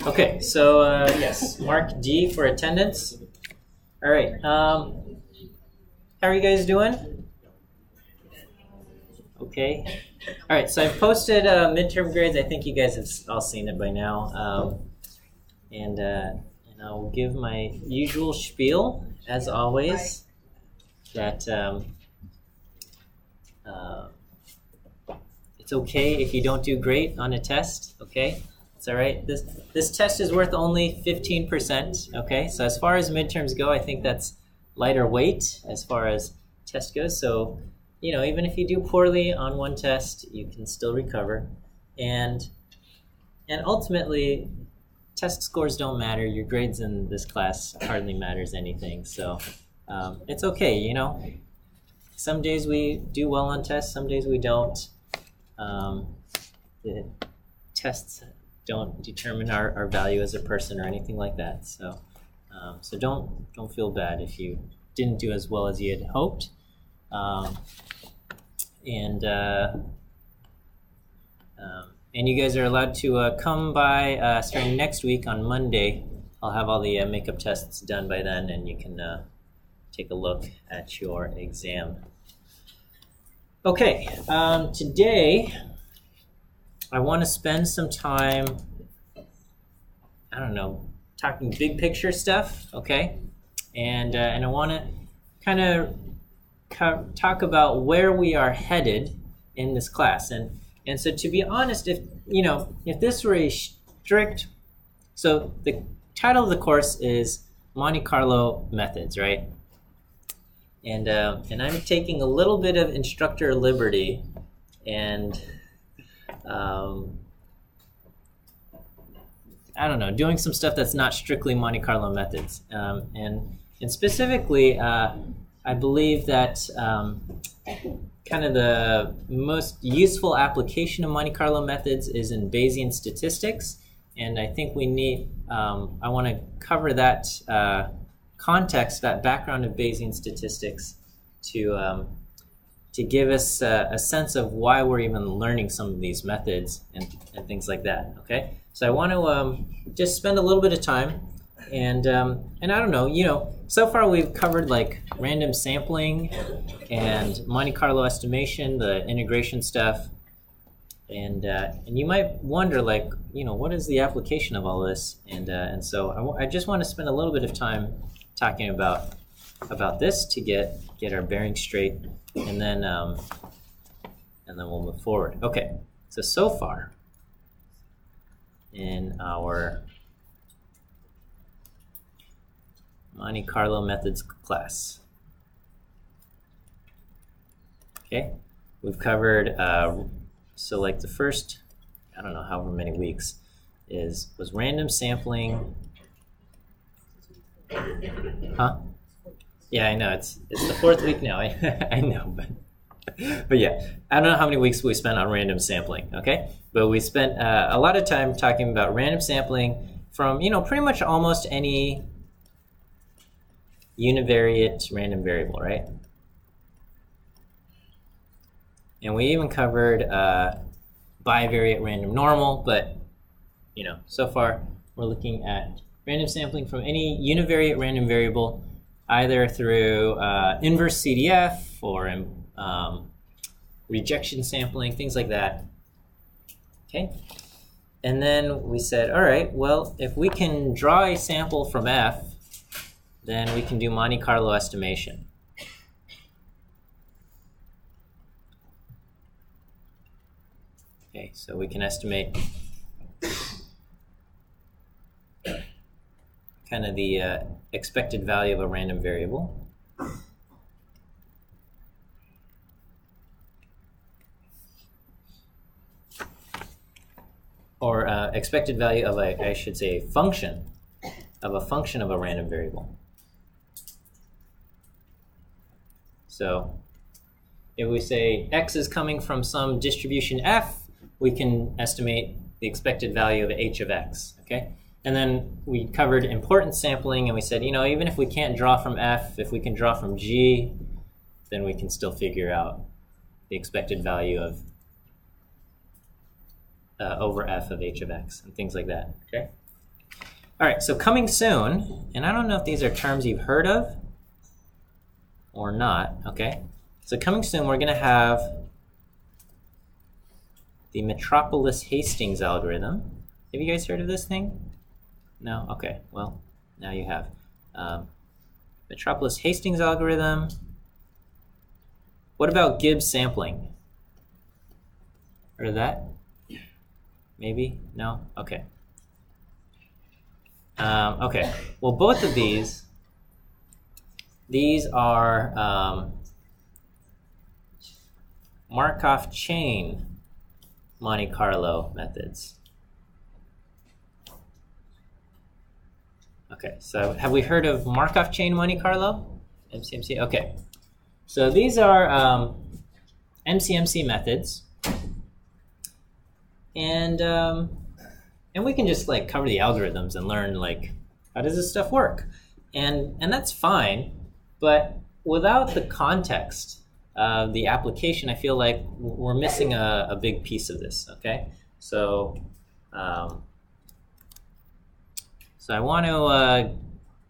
Okay, so yes, mark D for attendance. All right. How are you guys doing? Okay. All right, so I've posted midterm grades. I think you guys have all seen it by now. And I'll give my usual spiel, as always, that it's okay if you don't do great on a test, okay? It's all right. This test is worth only 15%, okay? So as far as midterms go, I think that's lighter weight as far as test goes. So, you know, even if you do poorly on one test, you can still recover. And ultimately, test scores don't matter. Your grades in this class hardly matters anything. So it's okay, you know. Some days we do well on tests, some days we don't. The tests don't determine our value as a person or anything like that. So so don't feel bad if you didn't do as well as you had hoped. And you guys are allowed to come by starting next week on Monday. I'll have all the makeup tests done by then, and you can take a look at your exam. Okay, today I want to spend some time, I don't know, talking big picture stuff, okay? And I want to kind of talk about where we are headed in this class. And so to be honest, if this were a strict, so the title of the course is Monte Carlo Methods, right? And I'm taking a little bit of instructor liberty and I don't know, doing some stuff that's not strictly Monte Carlo methods. And specifically, I believe that kind of the most useful application of Monte Carlo methods is in Bayesian statistics. And I think we need, I want to cover that context, that background of Bayesian statistics to give us a sense of why we're even learning some of these methods and things like that, okay? So I want to just spend a little bit of time and I don't know, you know, so far we've covered like random sampling and Monte Carlo estimation, the integration stuff, and you might wonder, like, you know, what is the application of all this? And so I just want to spend a little bit of time talking about this to get our bearings straight, and then we'll move forward. Okay, so far in our Monte Carlo methods class, okay, we've covered so like the first, I don't know, however many weeks was random sampling. Huh? Yeah, I know, it's the fourth week now. I know, but yeah, I don't know how many weeks we spent on random sampling, okay? But we spent a lot of time talking about random sampling from, you know, pretty much almost any univariate random variable, right? And we even covered bivariate random normal, but, you know, so far we're looking at random sampling from any univariate random variable, either through inverse CDF or rejection sampling, things like that. Okay, and then we said, all right, well, if we can draw a sample from F, then we can do Monte Carlo estimation. Okay, so we can estimate kind of the expected value of a random variable. Or expected value of a, I should say, function of a random variable. So if we say x is coming from some distribution f, we can estimate the expected value of h of x, okay? And then we covered importance sampling, and we said, you know, even if we can't draw from f, if we can draw from g, then we can still figure out the expected value of over f of h of x and things like that. Okay. All right. So coming soon, and I don't know if these are terms you've heard of or not. Okay. So coming soon, we're going to have the Metropolis-Hastings algorithm. Have you guys heard of this thing? No? Okay. Well, now you have. Metropolis-Hastings algorithm. What about Gibbs sampling? Heard of that? Maybe? No? Okay. Okay. Well, both of these are Markov chain Monte Carlo methods. Okay, so have we heard of Markov chain Monte Carlo? MCMC? Okay. So these are MCMC methods. And we can just like cover the algorithms and learn like how does this stuff work? And that's fine, but without the context of the application, I feel like we're missing a big piece of this, okay? So I want to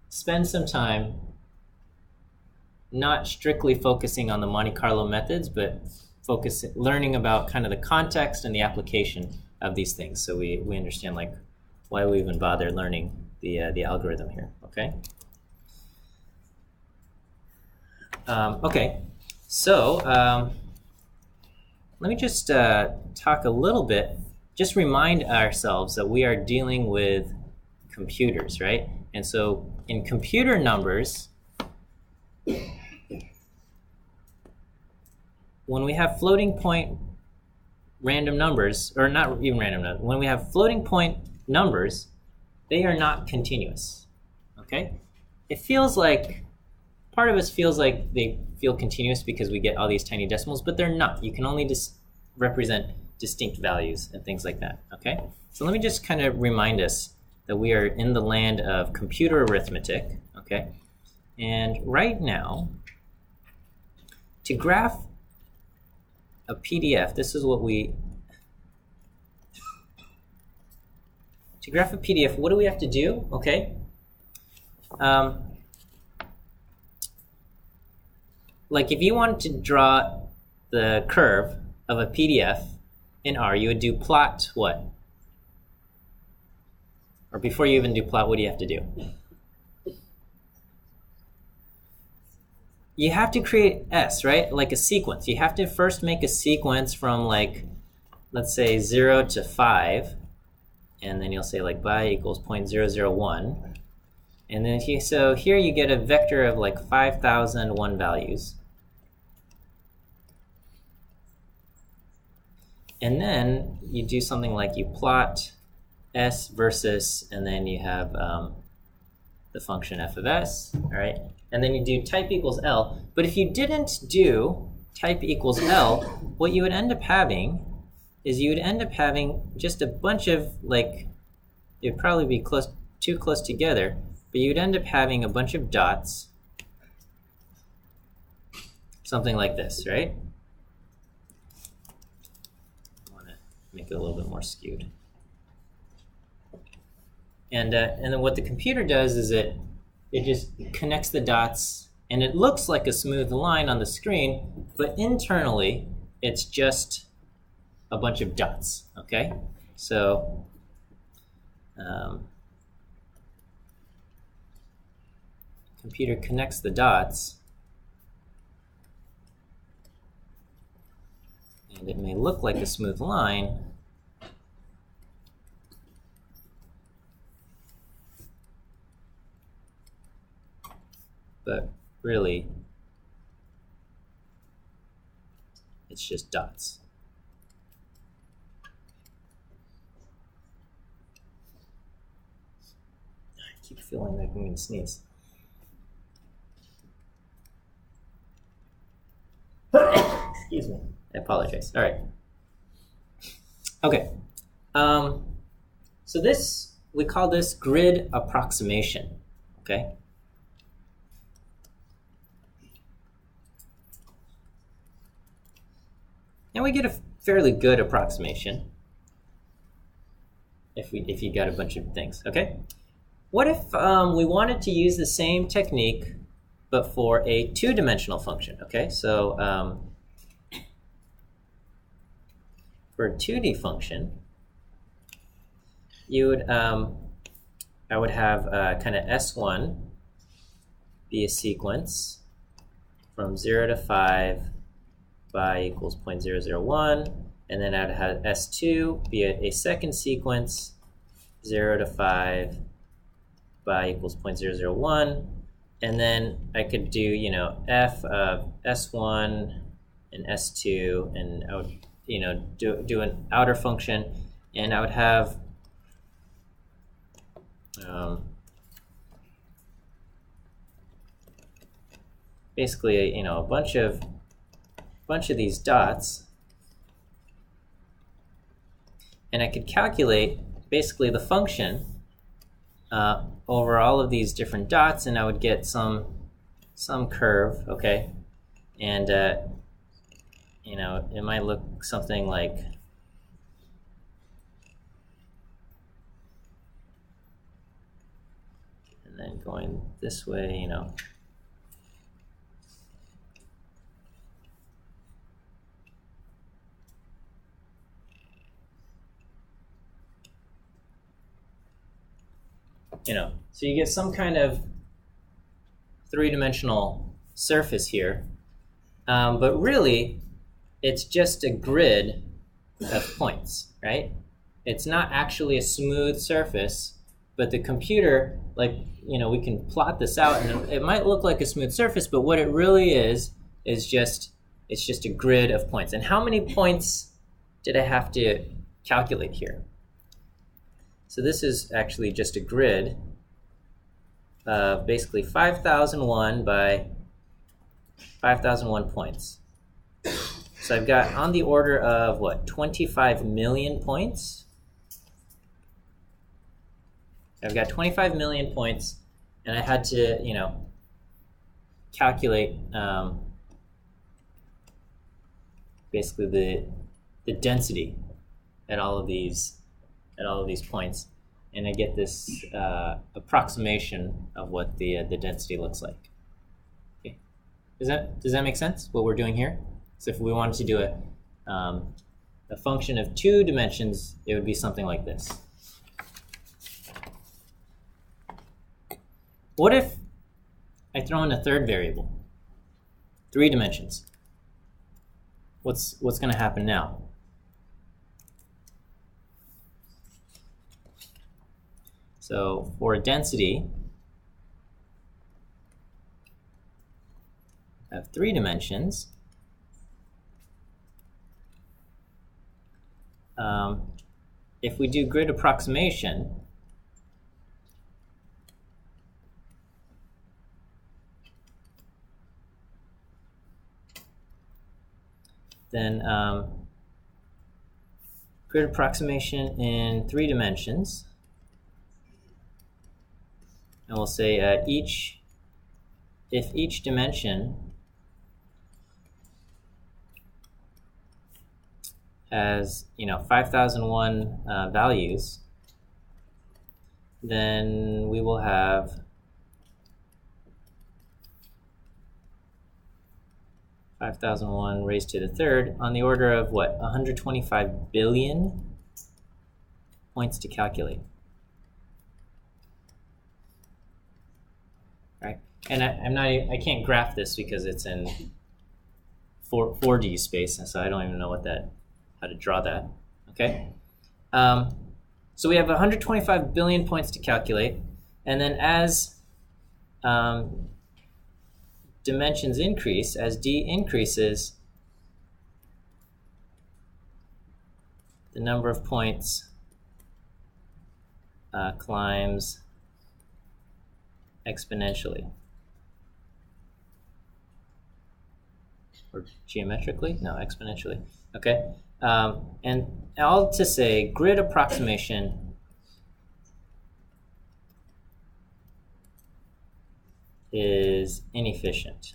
spend some time not strictly focusing on the Monte Carlo methods, but learning about kind of the context and the application of these things, so we understand like why we even bother learning the algorithm here. Okay. Okay. So let me just talk a little bit. Just remind ourselves that we are dealing with computers, right? And so in computer numbers, when we have floating point random numbers, or not even random numbers, when we have floating point numbers, they are not continuous, okay? It feels like, part of us feels like they feel continuous because we get all these tiny decimals, but they're not. You can only just represent distinct values and things like that, okay? So let me just kind of remind us that we are in the land of computer arithmetic, okay? And right now, to graph a PDF, this is what to graph a PDF, what do we have to do? Okay. Like if you wanted to draw the curve of a PDF in R, you would do plot what? Or before you even do plot, what do you have to do? You have to create S, right? Like a sequence. You have to first make a sequence from like, let's say 0 to 5. And then you'll say like y equals 0.001. And then so here you get a vector of like 5,001 values. And then you do something like you plot S versus, and then you have the function f of s, all right? And then you do type equals L. But if you didn't do type equals L, what you would end up having is you would end up having just a bunch of, like, it would probably be too close together, but you'd end up having a bunch of dots, something like this, right? I want to make it a little bit more skewed. And then what the computer does is it just connects the dots, and it looks like a smooth line on the screen, but internally it's just a bunch of dots, okay? So computer connects the dots, and it may look like a smooth line, but really it's just dots. I keep feeling like I'm going to sneeze. Excuse me. I apologize. All right. Okay. So we call this grid approximation. Okay. And we get a fairly good approximation. if you got a bunch of things. Okay. What if we wanted to use the same technique, but for a two-dimensional function? Okay, so for a 2D function, you would I would have kind of S1 be a sequence from 0 to 5 by equals 0.001, and then I'd have S2 be a second sequence 0 to 5 by equals 0.001, and then I could do, you know, f of S1 and S2, and I would, you know, do an outer function, and I would have basically, you know, a bunch of these dots, and I could calculate basically the function over all of these different dots, and I would get some curve, okay, and you know, it might look something like and then going this way, you know. You know, so you get some kind of three-dimensional surface here, but really, it's just a grid of points, right? It's not actually a smooth surface, but the computer, like, you know, we can plot this out, and it might look like a smooth surface, but what it really is just it's just a grid of points. And how many points did I have to calculate here? So this is actually just a grid of basically 5,001 by 5,001 points. So I've got on the order of, what, 25 million points? I've got 25 million points, and I had to, you know, calculate basically the density at all of these points, and I get this approximation of what the density looks like. Okay, does that make sense? What we're doing here? So if we wanted to do a function of 2 dimensions, it would be something like this. What if I throw in a third variable, 3 dimensions? What's going to happen now? So for a density of 3 dimensions, if we do grid approximation, then grid approximation in 3 dimensions, and we'll say if each dimension has, you know, 5,001 values, then we will have 5,001 raised to the third on the order of, what, 125 billion points to calculate. Right? And I can't graph this because it's in 4D space, and so I don't even know how to draw that. Okay? So we have 125 billion points to calculate, and then as dimensions increase, as d increases, the number of points climbs exponentially. Or geometrically? No, exponentially. Okay? And all to say, grid approximation is inefficient.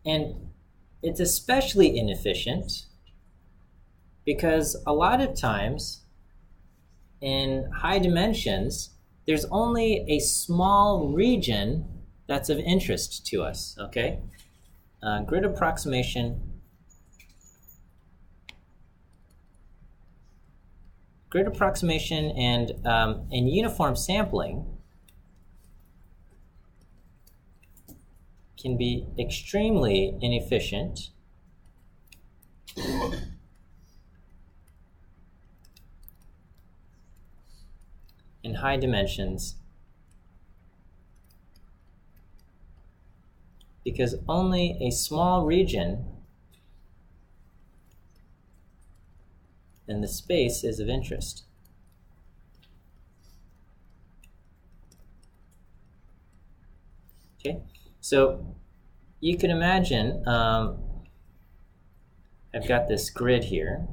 And it's especially inefficient because a lot of times in high dimensions, there's only a small region that's of interest to us, okay? Grid approximation. Grid approximation and uniform sampling can be extremely inefficient in high dimensions because only a small region in the space is of interest. Okay, so you can imagine I've got this grid here.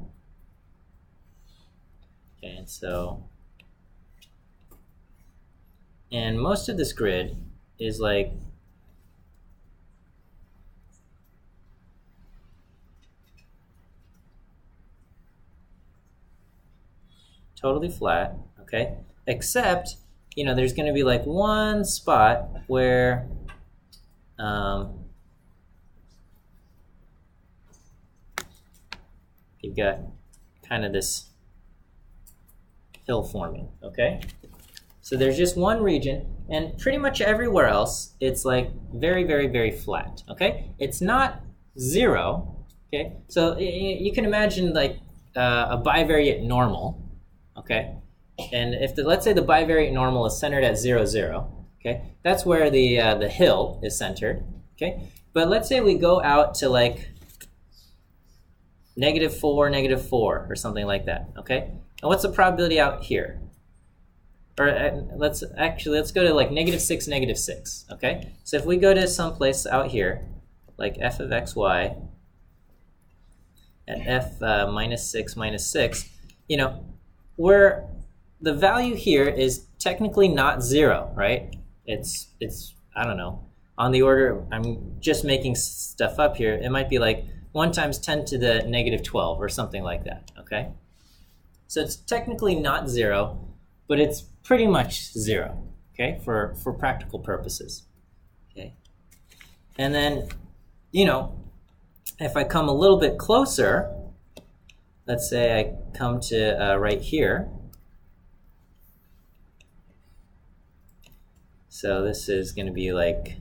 Okay, and most of this grid is like totally flat, okay? Except, you know, there's going to be like one spot where you've got kind of this hill forming, okay? So there's just one region, and pretty much everywhere else, it's like very, very, very flat, okay? It's not zero, okay? So you can imagine like a bivariate normal, okay? And if let's say the bivariate normal is centered at 0, 0, okay? That's where the hill is centered, okay? But let's say we go out to like -4, -4, or something like that, okay? And what's the probability out here? Or let's go to like -6, -6, okay? So if we go to some place out here, like f of xy at f -6, -6, you know, where the value here is technically not 0, right? It's I don't know, on the order, I'm just making stuff up here, it might be like 1 times 10 to the -12 or something like that, okay? So it's technically not 0, but it's pretty much 0, okay, for practical purposes, okay? And then, you know, if I come a little bit closer, let's say I come to right here. So this is going to be like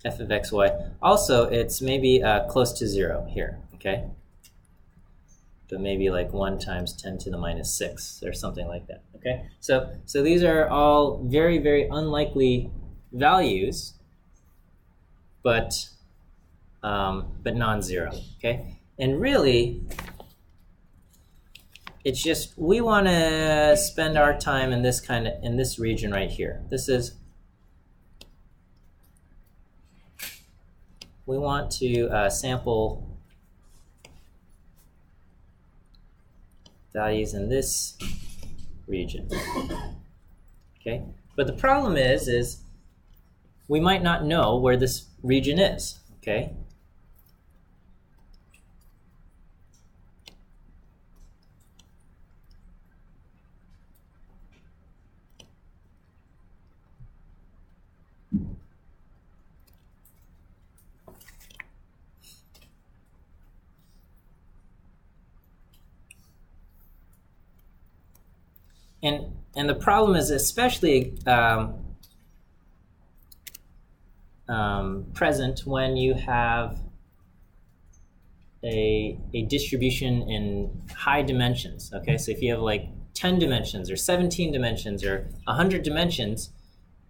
f of xy. Also, it's maybe close to 0 here, okay? But maybe like 1 times 10 to the -6 or something like that, okay? So these are all very, very unlikely values, but non-zero, okay? And really, it's just we want to spend our time in this region right here. We want to sample values in this region, okay? But the problem is we might not know where this region is, okay? And the problem is especially present when you have a distribution in high dimensions, okay? So if you have like 10 dimensions or 17 dimensions or 100 dimensions,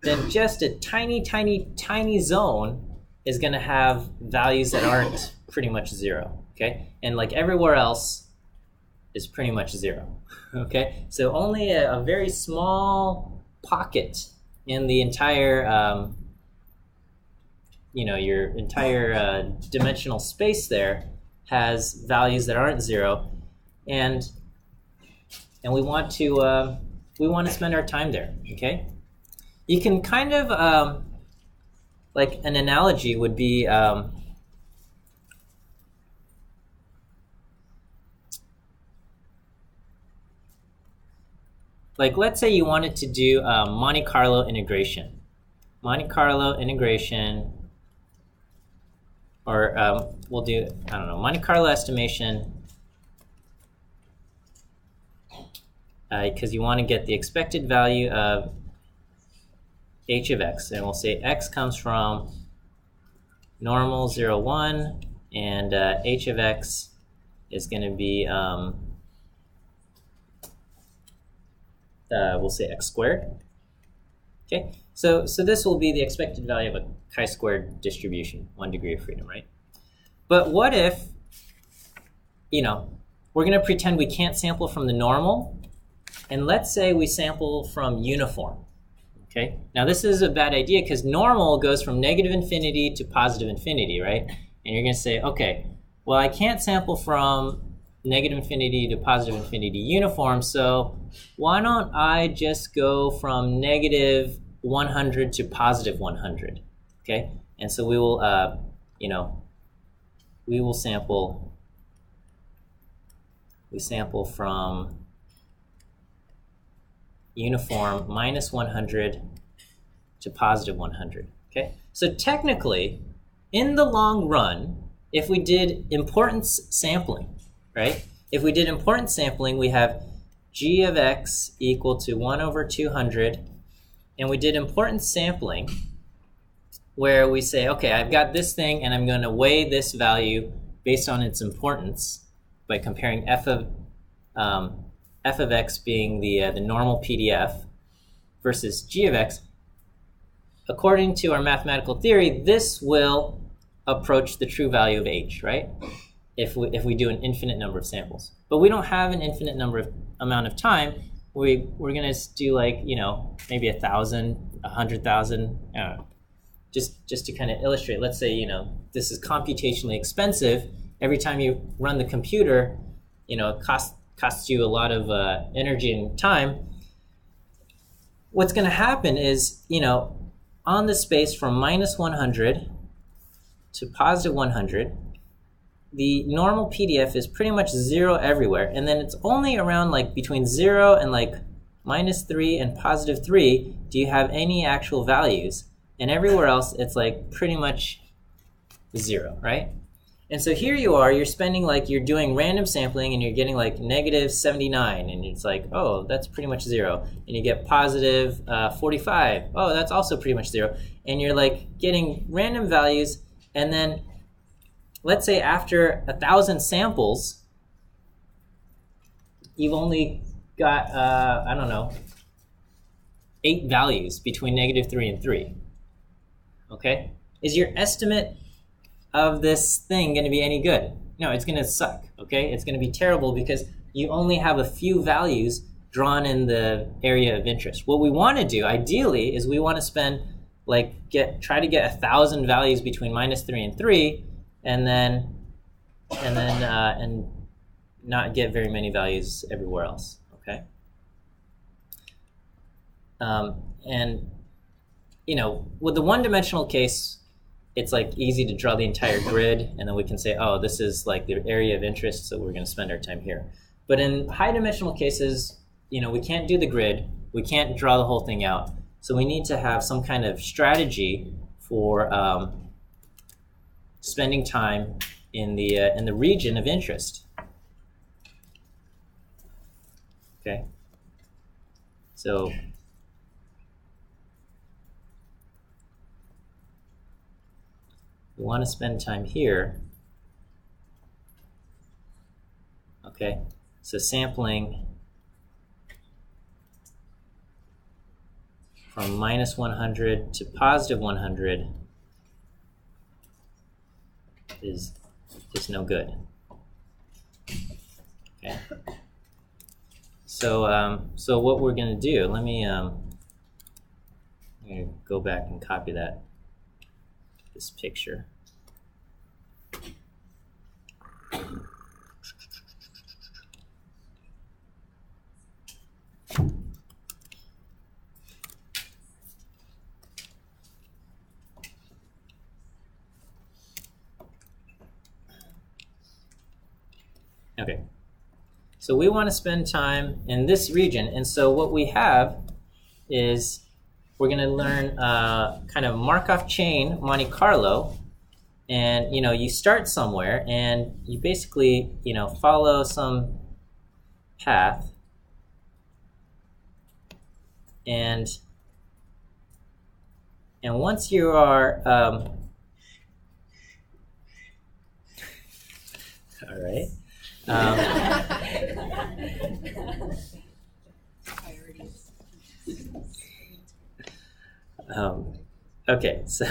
then just a tiny, tiny, tiny zone is going to have values that aren't pretty much 0, okay? And like everywhere else is pretty much 0, okay? So only a very small pocket in the entire, you know, your entire dimensional space there has values that aren't 0, and we want to spend our time there, okay? You can kind of like an analogy would be like let's say you wanted to do Monte Carlo integration. Monte Carlo integration, or we'll do, I don't know, Monte Carlo estimation, because you want to get the expected value of h of x. And we'll say x comes from normal 0, 1, and h of x is going to be, we'll say x squared. Okay, so this will be the expected value of a chi-squared distribution, 1 degree of freedom, right? But what if, you know, we're going to pretend we can't sample from the normal, and let's say we sample from uniform. Okay, now this is a bad idea because normal goes from negative infinity to positive infinity, right? And you're going to say, okay, well, I can't sample from negative infinity to positive infinity uniform, so why don't I just go from negative 100 to positive 100? Okay, and so we will, you know, we sample from uniform minus 100 to positive 100. Okay, so technically, in the long run, if we did importance sampling, right? If we did importance sampling, we have g of x equal to 1 over 200, and we did importance sampling where we say, okay, I've got this thing, and I'm going to weigh this value based on its importance by comparing f of x being the normal PDF versus g of x. According to our mathematical theory, this will approach the true value of h, right? If we do an infinite number of samples. But we don't have an infinite amount of time. We're going to do, like, you know, maybe 1,000, 100,000, I don't know. Just to kind of illustrate, let's say, you know, this is computationally expensive. Every time you run the computer, you know, it costs you a lot of energy and time. What's going to happen is, you know, on the space from minus 100 to positive 100, the normal PDF is pretty much 0 everywhere, and then it's only around, like, between 0 and, like, minus 3 and positive 3 do you have any actual values, and everywhere else it's, like, pretty much 0, right? And so here you are, you're spending, like, you're doing random sampling, and you're getting, like, negative 79, and it's like, oh, that's pretty much 0. And you get positive 45, oh, that's also pretty much 0. And you're, like, getting random values, and then let's say after 1,000 samples, you've only got, I don't know, 8 values between negative 3 and 3. Okay? Is your estimate of this thing going to be any good? No, it's going to suck. Okay? It's going to be terrible because you only have a few values drawn in the area of interest. What we want to do, ideally, is we want to spend, like, try to get 1,000 values between minus 3 and 3, and not get very many values everywhere else. Okay. And you know, with the one-dimensional case, it's, like, easy to draw the entire grid, and then we can say, oh, this is, like, the area of interest, so we're going to spend our time here. But in high-dimensional cases, you know, we can't do the grid, we can't draw the whole thing out, so we need to have some kind of strategy for spending time in the region of interest. Okay, so we want to spend time here. Okay, so sampling from minus 100 to positive 100 is just no good. Okay. So what we're going to do, let me I'm going to go back and copy this picture. Okay. So we want to spend time in this region. And so what we have is we're going to learn kind of Markov chain Monte Carlo. And, you start somewhere and you basically, follow some path. And once you are, all right. Okay, so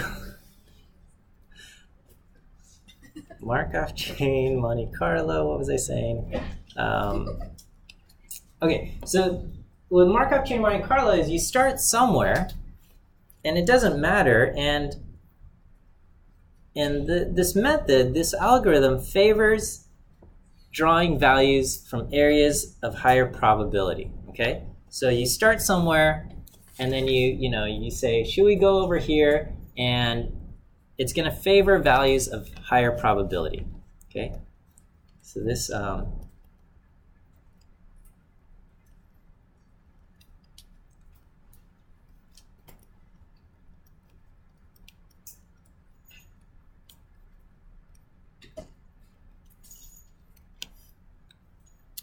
Markov chain, Monte Carlo, what was I saying? Okay, so with Markov chain Monte Carlo is you start somewhere, and it doesn't matter, and this method, this algorithm favors drawing values from areas of higher probability, okay? So you start somewhere, and then you say, should we go over here? And it's going to favor values of higher probability, okay? So this,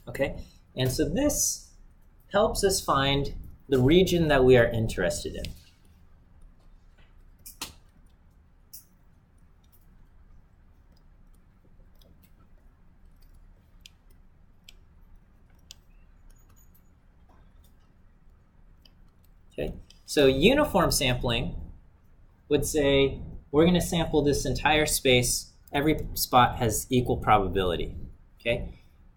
okay, and so this helps us find the region that we are interested in. Okay, so uniform sampling would say we're going to sample this entire space. Every spot has equal probability. Okay,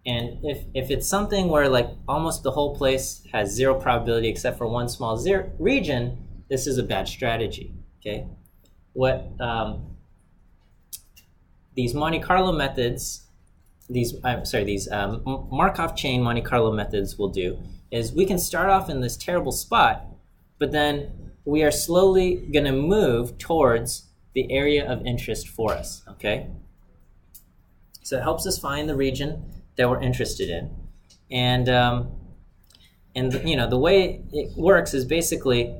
and if it's something where like almost the whole place has zero probability except for one small region, this is a bad strategy. Okay, what these Monte Carlo methods, these Markov chain Monte Carlo methods will do is we can start off in this terrible spot, but then we are slowly going to move towards the area of interest for us, okay? So it helps us find the region that we're interested in. And the way it works is basically,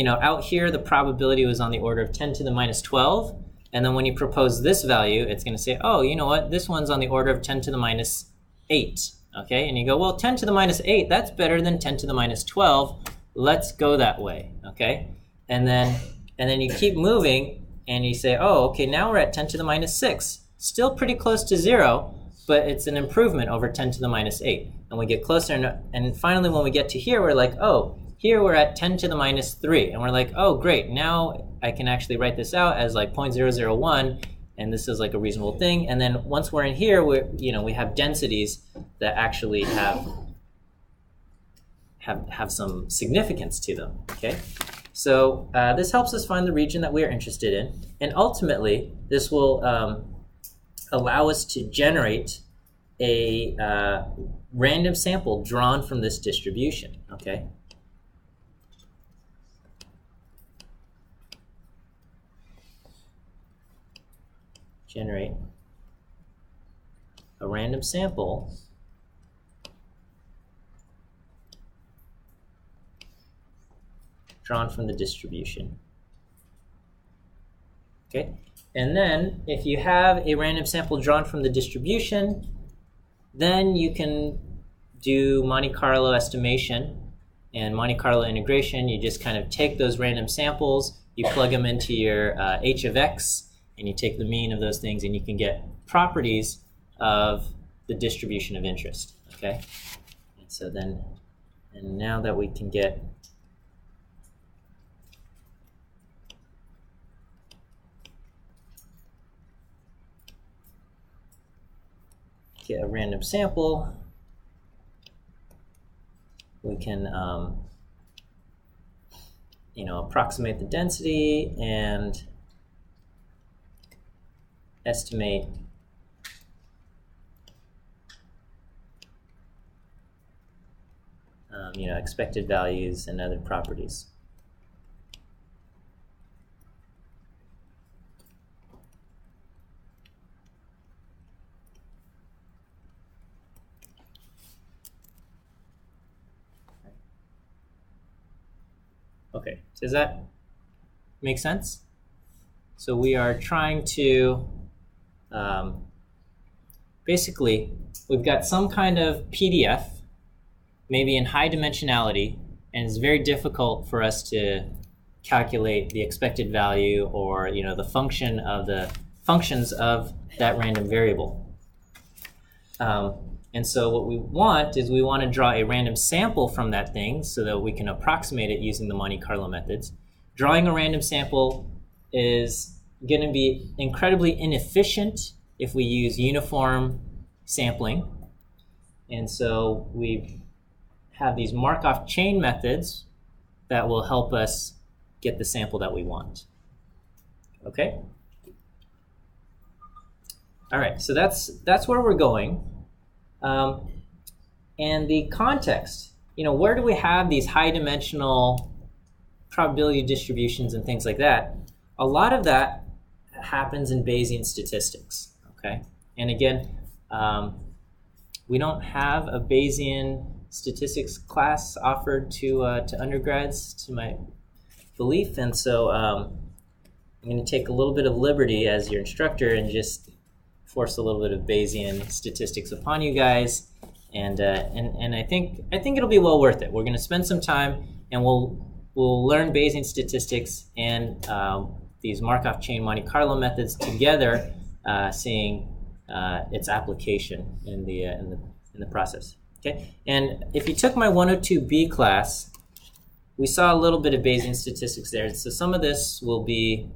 out here the probability was on the order of 10 to the minus 12. And then when you propose this value, it's going to say, oh, you know what? This one's on the order of 10 to the minus 8, okay? And you go, well, 10 to the minus 8, that's better than 10 to the minus 12. Let's go that way, okay? And then you keep moving, and you say, oh, okay, now we're at 10 to the minus 6. Still pretty close to 0, but it's an improvement over 10 to the minus 8. And we get closer, and finally when we get to here, we're like, oh, here we're at 10 to the minus 3. And we're like, oh, great, now I can actually write this out as like 0.001, and this is like a reasonable thing. And then once we're in here, we have densities that actually have some significance to them, okay? So this helps us find the region that we are interested in, and ultimately this will allow us to generate a random sample drawn from this distribution, okay? Generate a random sample drawn from the distribution. Okay, and then if you have a random sample drawn from the distribution, then you can do Monte Carlo estimation and Monte Carlo integration. You just kind of take those random samples, you plug them into your h of x, and you take the mean of those things, and you can get properties of the distribution of interest. Okay, and so then, and now that we can get a random sample, we can approximate the density and estimate expected values and other properties. Okay, does that make sense? So we are trying to, basically, we've got some kind of PDF, maybe in high dimensionality, and it's very difficult for us to calculate the expected value or the functions of that random variable. And so what we want is we want to draw a random sample from that thing so that we can approximate it using the Monte Carlo methods. Drawing a random sample is going to be incredibly inefficient if we use uniform sampling. And so we have these Markov chain methods that will help us get the sample that we want. Okay? All right, so that's where we're going. And the context, where do we have these high-dimensional probability distributions and things like that? A lot of that happens in Bayesian statistics, okay? And again, we don't have a Bayesian statistics class offered to undergrads, to my belief, and so I'm going to take a little bit of liberty as your instructor and just force a little bit of Bayesian statistics upon you guys, and I think it'll be well worth it. We're going to spend some time, and we'll learn Bayesian statistics and these Markov chain Monte Carlo methods together, seeing its application in the process. Okay, and if you took my 102B class, we saw a little bit of Bayesian statistics there. So some of this will be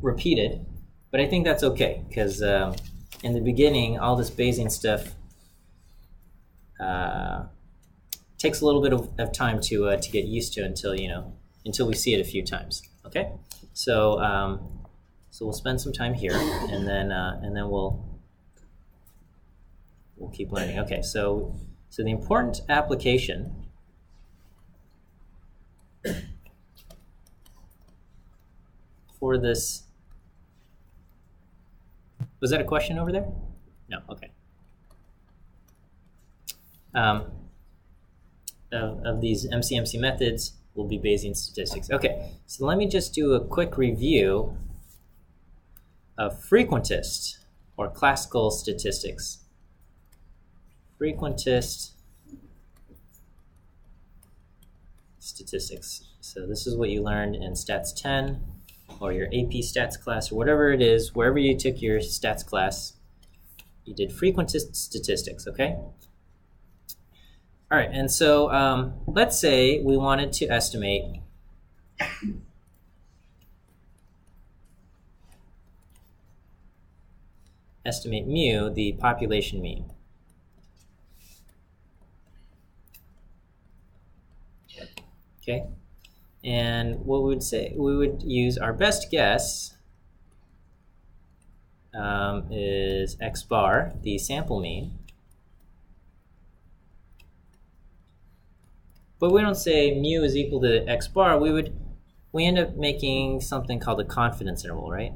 repeated. But I think that's okay, because in the beginning, all this Bayesian stuff takes a little bit of time to get used to until we see it a few times. Okay, so we'll spend some time here, and then we'll keep learning. Okay, so the important application for this. Was that a question over there? No, okay. Of these MCMC methods will be Bayesian statistics. Okay, so let me just do a quick review of frequentist or classical statistics. Frequentist statistics. So this is what you learned in Stats 10. Or your AP stats class, or whatever it is, wherever you took your stats class, you did frequentist statistics, okay? All right, and so let's say we wanted to estimate mu, the population mean. Okay? And what we would say, we would use our best guess is x bar, the sample mean. But we don't say mu is equal to x bar. We end up making something called a confidence interval, right?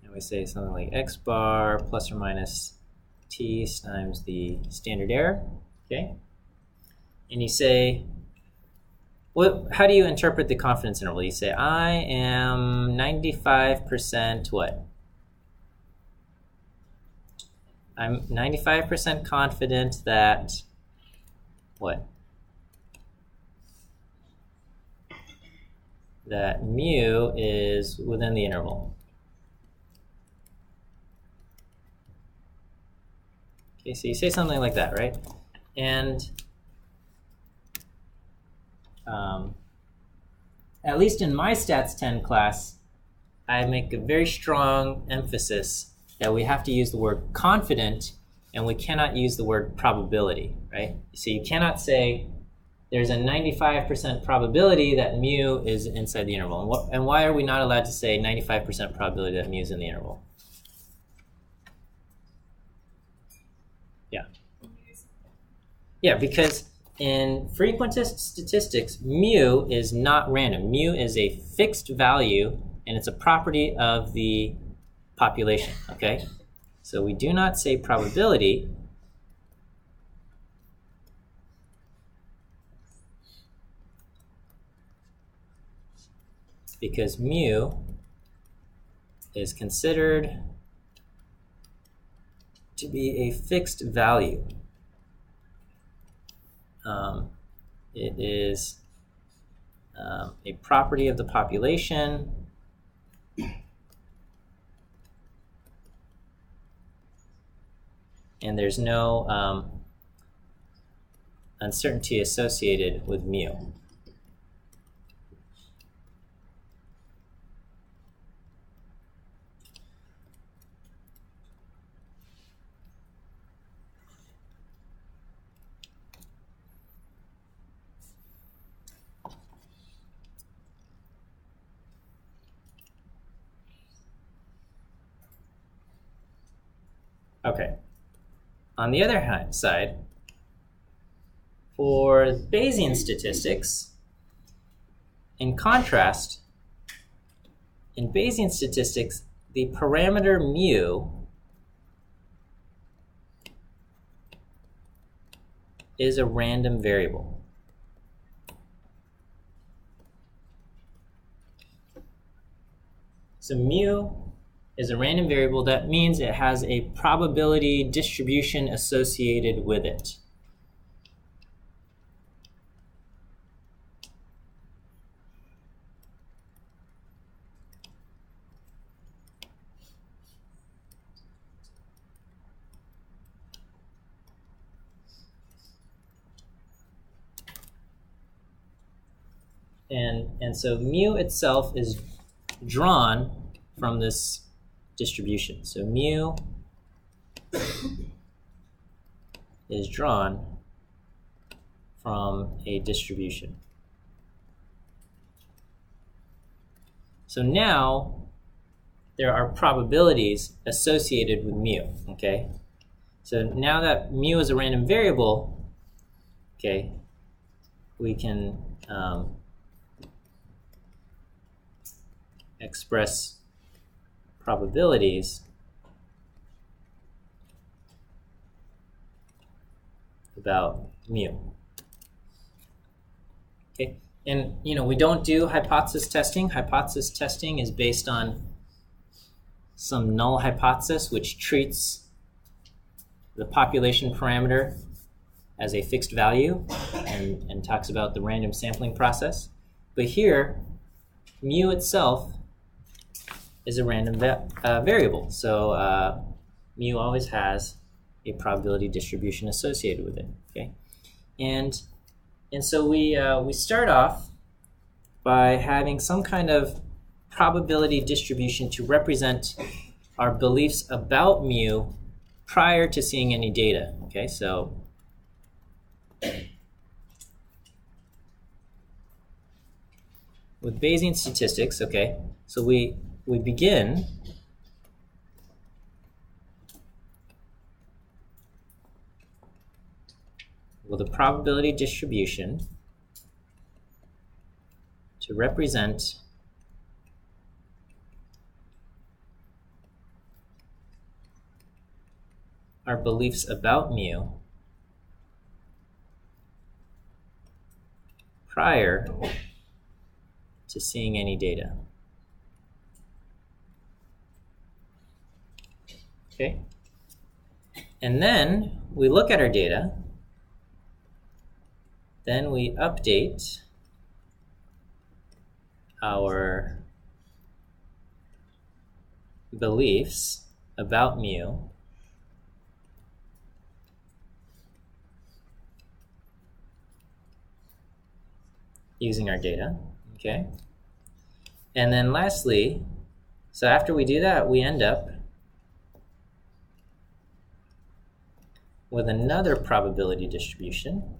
And we say something like x bar plus or minus t times the standard error, okay? And you say, how do you interpret the confidence interval? You say, I am 95% what? I'm 95% confident that what? That mu is within the interval. Okay, so you say something like that, right? And at least in my Stats 10 class, I make a very strong emphasis that we have to use the word confident and we cannot use the word probability, right? So you cannot say there's a 95% probability that mu is inside the interval. And why are we not allowed to say 95% probability that mu is in the interval? Yeah, because in frequentist statistics, mu is not random. Mu is a fixed value, and it's a property of the population, okay? So we do not say probability, because mu is considered to be a fixed value. It is a property of the population, and there's no uncertainty associated with mu. Okay. On the other side, for Bayesian statistics, in contrast, in Bayesian statistics, the parameter mu is a random variable. So mu is a random variable. That means it has a probability distribution associated with it. And so mu itself is drawn from this distribution. So mu is drawn from a distribution. So now there are probabilities associated with mu, okay? So now that mu is a random variable, okay, we can express probabilities about mu. Okay, and we don't do hypothesis testing. Hypothesis testing is based on some null hypothesis which treats the population parameter as a fixed value and talks about the random sampling process. But here, mu itself is a random variable. So mu always has a probability distribution associated with it. Okay, and so we start off by having some kind of probability distribution to represent our beliefs about mu prior to seeing any data. Okay, so with Bayesian statistics, okay, so we begin with a probability distribution to represent our beliefs about mu prior to seeing any data. Okay, and then we look at our data, then we update our beliefs about mu using our data, okay? And then lastly, so after we do that, we end up with another probability distribution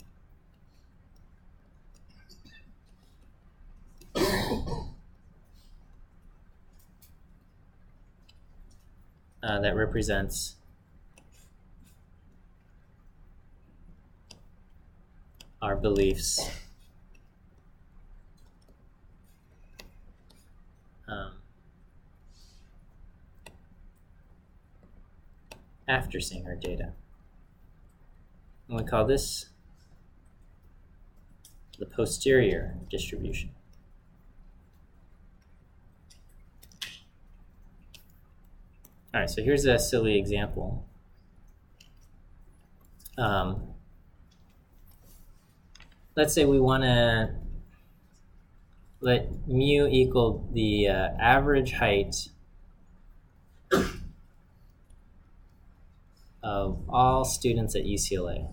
that represents our beliefs after seeing our data. And we call this the posterior distribution. All right, so here's a silly example. Let's say we want to let mu equal the average height of all students at UCLA.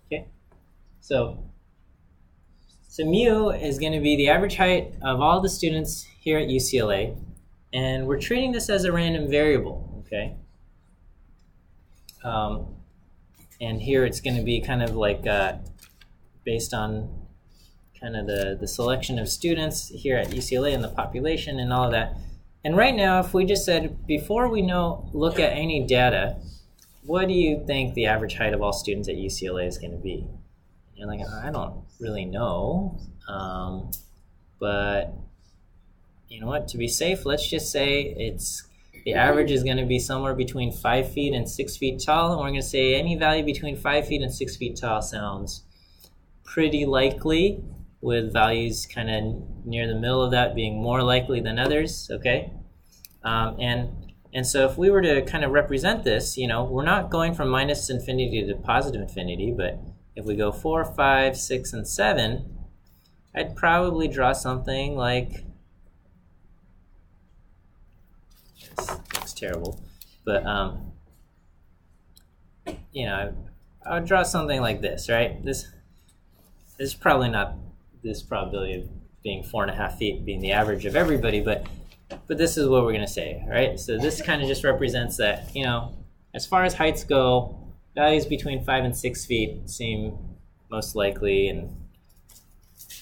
Okay, so mu is going to be the average height of all the students here at UCLA, and we're treating this as a random variable, okay? And here it's going to be kind of like based on kind of the selection of students here at UCLA and the population and all of that. And right now, if we just said, before we look at any data, what do you think the average height of all students at UCLA is going to be? You're like, I don't really know, but you know what? To be safe, let's just say the average is going to be somewhere between 5 feet and 6 feet tall, and we're going to say any value between 5 feet and 6 feet tall sounds pretty likely, with values kind of near the middle of that being more likely than others. Okay, and so if we were to kind of represent this, you know, we're not going from minus infinity to positive infinity, but if we go 4, 5, 6, and 7, I'd probably draw something like, this looks terrible, but you know, I would draw something like this, right? This is probably not this probability of being 4.5 feet being the average of everybody, but this is what we're going to say, right? So this kind of just represents that, you know, as far as heights go, values between 5 and 6 feet seem most likely, and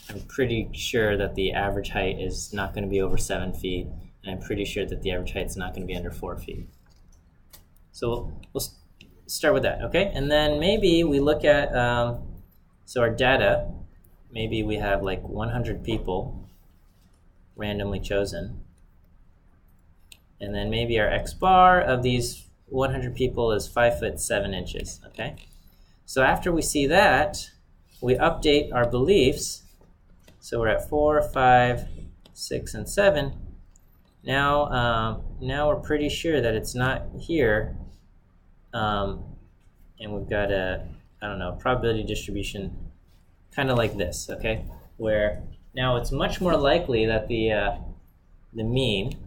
I'm pretty sure that the average height is not going to be over 7 feet, and I'm pretty sure that the average height is not going to be under 4 feet. So we'll start with that, okay? And then maybe we look at, so our data, maybe we have like 100 people randomly chosen, and then maybe our x bar of these 100 people is 5 foot 7 inches, okay? So after we see that, we update our beliefs. So we're at 4, 5, 6, and 7. Now we're pretty sure that it's not here, and we've got a, I don't know, probability distribution kind of like this, okay? Where now it's much more likely that the mean,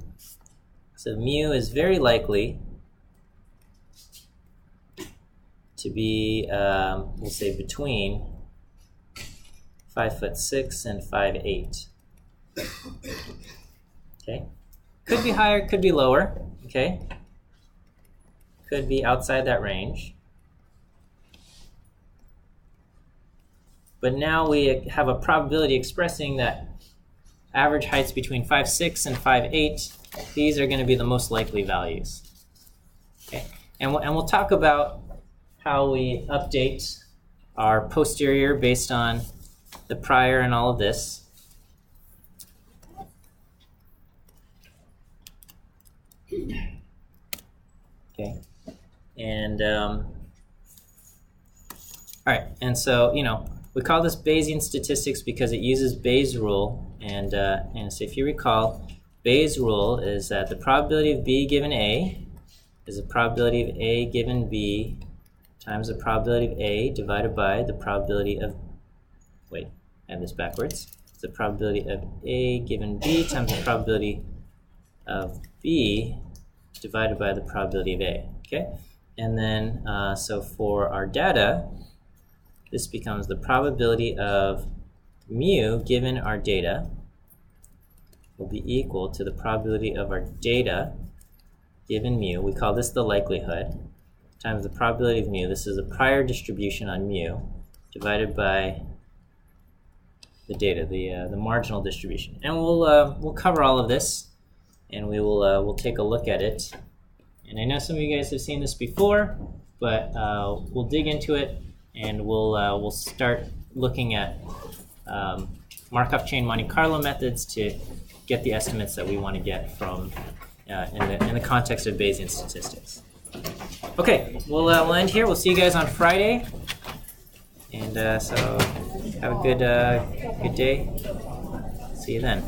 so mu is very likely to be, we'll say between 5 foot 6 and 5'8". Okay, could be higher, could be lower. Okay, could be outside that range. But now we have a probability expressing that average heights between 5'6" and 5'8". These are going to be the most likely values. Okay, and we'll talk about how we update our posterior based on the prior and all of this. Okay, and all right, and so, you know, we call this Bayesian statistics because it uses Bayes' rule, and so if you recall, Bayes' rule is that the probability of B given A is the probability of A given B times the probability of A divided by the probability of, wait, I have this backwards. It's the probability of A given B times the probability of B divided by the probability of A, okay? And then, so for our data, this becomes the probability of mu given our data will be equal to the probability of our data given mu. We call this the likelihood times the probability of mu. This is a prior distribution on mu divided by the data, the marginal distribution. And we'll cover all of this, and we'll take a look at it. And I know some of you guys have seen this before, but we'll dig into it and we'll start looking at Markov chain Monte Carlo methods to get the estimates that we want to get from in the context of Bayesian statistics. Okay, we'll end here. We'll see you guys on Friday, and so have a good day. See you then.